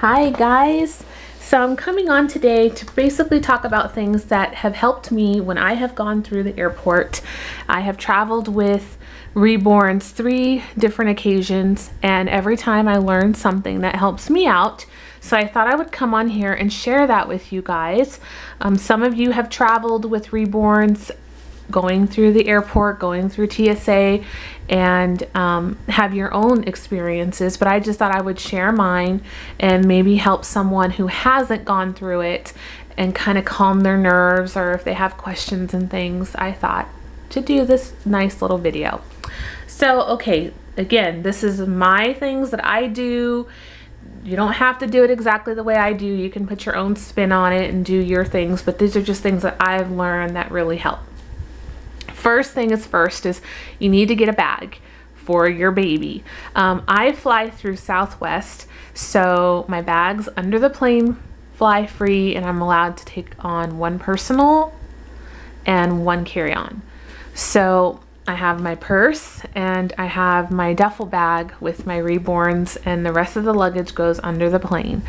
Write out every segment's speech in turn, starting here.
Hi guys, so I'm coming on today to basically talk about things that have helped me when I have gone through the airport. I have traveled with Reborns 3 different occasions, and every time I learn something that helps me out. So I thought I would come on here and share that with you guys. Some of you have traveled with Reborns going through the airport, going through TSA, and have your own experiences, but I just thought I would share mine and maybe help someone who hasn't gone through it and kind of calm their nerves, or if they have questions and things. I thought to do this nice little video. So okay, again, this is my things that I do. You don't have to do it exactly the way I do. You can put your own spin on it and do your things, but these are just things that I've learned that really help. First thing is first is you need to get a bag for your baby. I fly through Southwest, so my bags under the plane fly free, and I'm allowed to take on one personal and one carry-on. So I have my purse and I have my duffel bag with my Reborns, and the rest of the luggage goes under the plane.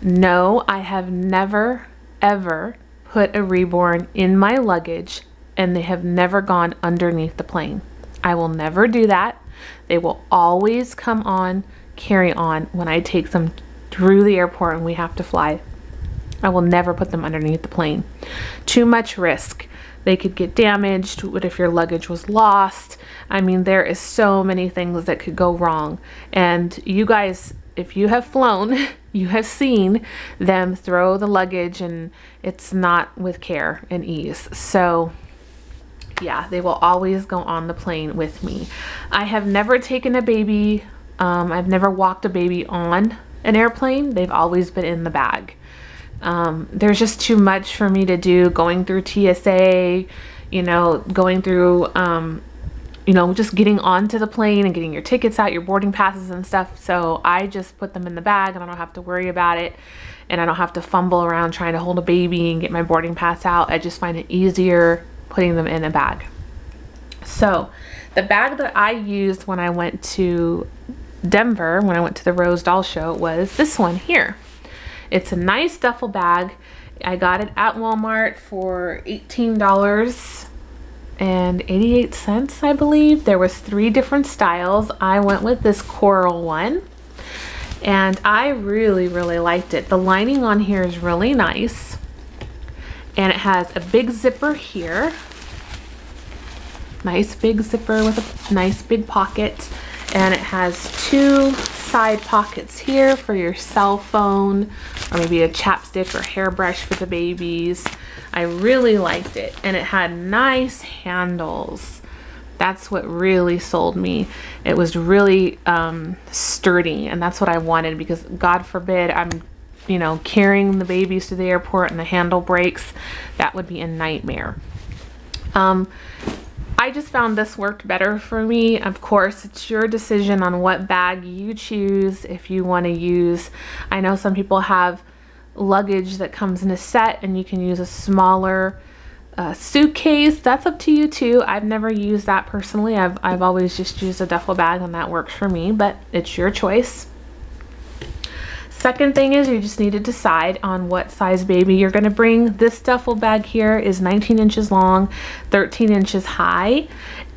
No, I have never ever put a Reborn in my luggage and they have never gone underneath the plane. I will never do that. They will always come on carry on when I take them through the airport and we have to fly. I will never put them underneath the plane. Too much risk. They could get damaged. What if your luggage was lost? I mean, there is so many things that could go wrong. And you guys, if you have flown, you have seen them throw the luggage, and it's not with care and ease. So yeah, they will always go on the plane with me. I have never taken a baby, I've never walked a baby on an airplane. They've always been in the bag. There's just too much for me to do going through TSA, you know, going through, you know, just getting onto the plane and getting your tickets out, your boarding passes and stuff. So I just put them in the bag and I don't have to worry about it. And I don't have to fumble around trying to hold a baby and get my boarding pass out. I just find it easier putting them in a bag. So the bag that I used when I went to Denver, when I went to the Rose Doll Show, was this one here. It's a nice duffel bag. I got it at Walmart for $18.88, I believe. There was 3 different styles. I went with this coral one, and I really liked it. The lining on here is really nice, and it has a big zipper here. Nice big zipper with a nice big pocket, and it has 2 side pockets here for your cell phone, or maybe a chapstick or hairbrush for the babies. I really liked it, and it had nice handles. That's what really sold me. It was really sturdy, and that's what I wanted, because God forbid I'm, you know, carrying the babies to the airport and the handle breaks. That would be a nightmare. I just found this worked better for me. Of course, it's your decision on what bag you choose if you want to use. I know some people have luggage that comes in a set and you can use a smaller suitcase. That's up to you too. I've never used that personally. I've always just used a duffel bag, and that works for me, but it's your choice. Second thing is you just need to decide on what size baby you're going to bring. This duffel bag here is 19 inches long, 13 inches high,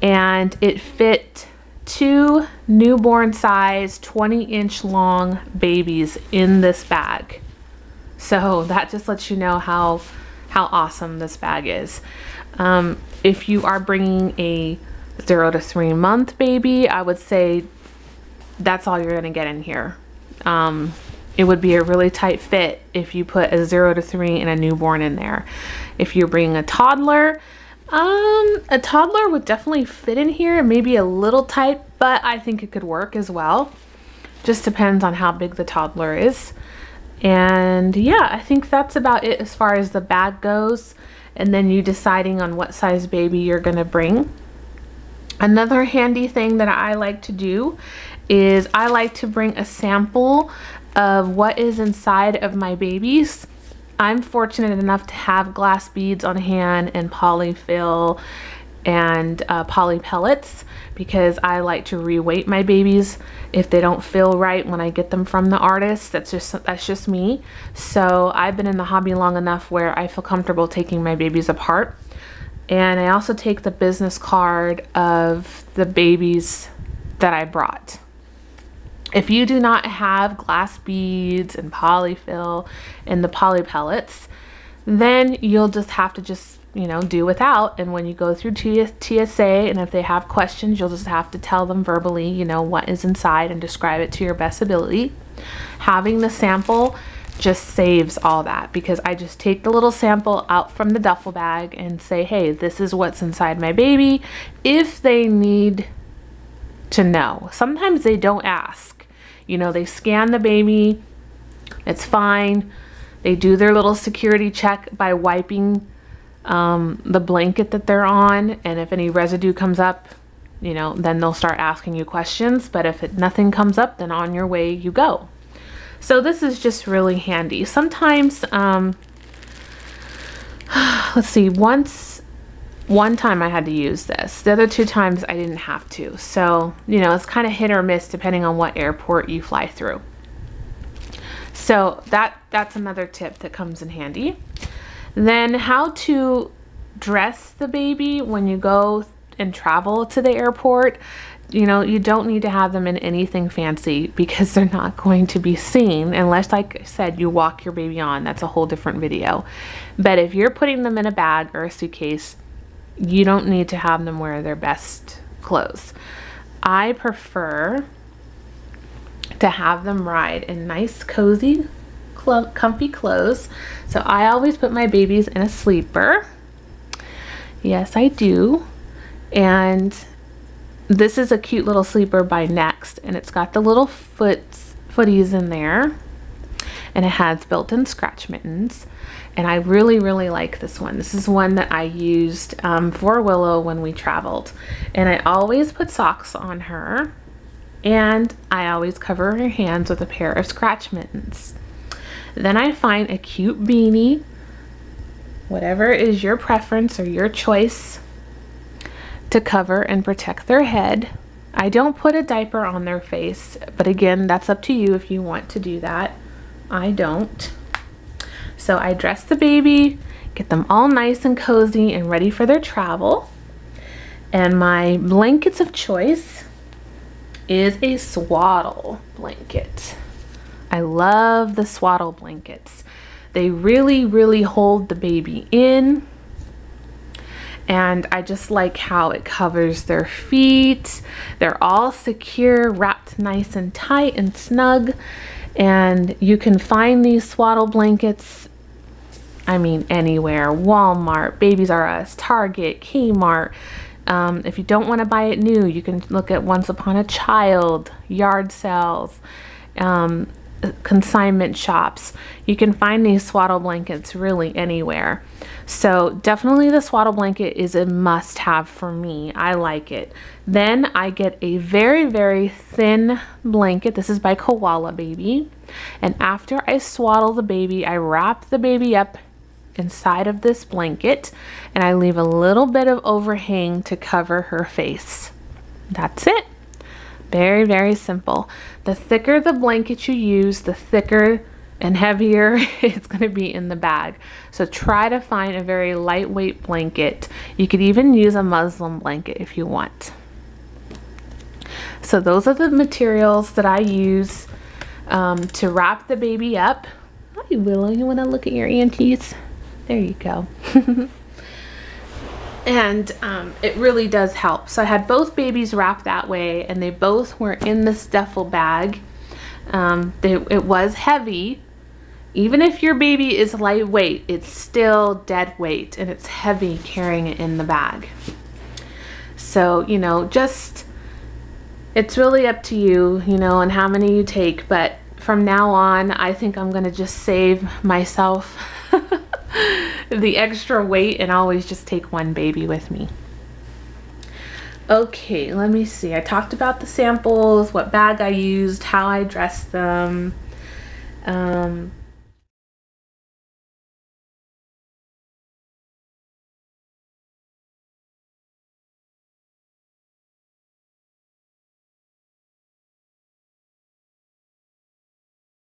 and it fit 2 newborn size 20-inch long babies in this bag. So that just lets you know how awesome this bag is. If you are bringing a 0 to 3 month baby, I would say that's all you're going to get in here. It would be a really tight fit if you put a 0 to 3 and a newborn in there. If you're bringing a toddler would definitely fit in here, maybe a little tight, but I think it could work as well. Just depends on how big the toddler is. And yeah, I think that's about it as far as the bag goes, and then you deciding on what size baby you're gonna bring. Another handy thing that I like to do is I like to bring a sample of what is inside of my babies. I'm fortunate enough to have glass beads on hand and polyfill and poly pellets, because I like to reweight my babies if they don't feel right when I get them from the artist. That's just me. So I've been in the hobby long enough where I feel comfortable taking my babies apart. And I also take the business card of the babies that I brought. If you do not have glass beads and polyfill and the poly pellets, then you'll just have to do without. And when you go through TSA, and if they have questions, you'll just have to tell them verbally, what is inside and describe it to your best ability. Having the sample just saves all that, because I just take the little sample out from the duffel bag and say, hey, this is what's inside my baby, if they need to know. Sometimes they don't ask. They scan the baby, it's fine. They do their little security check by wiping the blanket that they're on, and if any residue comes up, then they'll start asking you questions. But if nothing comes up, then on your way you go. So this is just really handy. Sometimes, let's see, one time I had to use this. The other 2 times I didn't have to. So, it's kind of hit or miss depending on what airport you fly through. So that's another tip that comes in handy. Then how to dress the baby when you go and travel to the airport. You don't need to have them in anything fancy, because they're not going to be seen unless, like I said, you walk your baby on. That's a whole different video. But if you're putting them in a bag or a suitcase, you don't need to have them wear their best clothes. I prefer to have them ride in nice, cozy, comfy clothes. So I always put my babies in a sleeper. Yes, I do. And this is a cute little sleeper by Next, and it's got the little footies in there, and it has built-in scratch mittens. And I really, really like this one. This is one that I used for Willow when we traveled. And I always put socks on her, and I always cover her hands with a pair of scratch mittens. Then I find a cute beanie, whatever is your preference or your choice, to cover and protect their head. I don't put a diaper on their face, but again, that's up to you if you want to do that. I don't. So I dress the baby, get them all nice and cozy and ready for their travel. And my blankets of choice is a swaddle blanket. I love the swaddle blankets. They really, really hold the baby in. And I just like how it covers their feet. They're all secure, wrapped nice and tight and snug. And you can find these swaddle blankets, I mean, anywhere. Walmart, Babies R Us, Target, Kmart. If you don't want to buy it new, you can look at Once Upon a Child, yard sales, consignment shops. You can find these swaddle blankets really anywhere. So definitely the swaddle blanket is a must-have for me. I like it. Then I get a very, very thin blanket. This is by Koala Baby. And after I swaddle the baby, I wrap the baby up inside of this blanket, and I leave a little bit of overhang to cover her face. That's it. Very, very simple. The thicker the blanket you use, the thicker and heavier it's going to be in the bag. So try to find a very lightweight blanket. You could even use a muslin blanket if you want. So those are the materials that I use to wrap the baby up. Hi Willow, you want to look at your aunties? There you go. And it really does help. So I had both babies wrapped that way, and they both were in this duffel bag. It was heavy. Even if your baby is lightweight, it's still dead weight, and it's heavy carrying it in the bag. So, it's really up to you, and how many you take. But from now on, I think I'm going to just save myself the extra weight and always just take one baby with me. Okay, let me see. I talked about the samples, what bag I used, how I dressed them.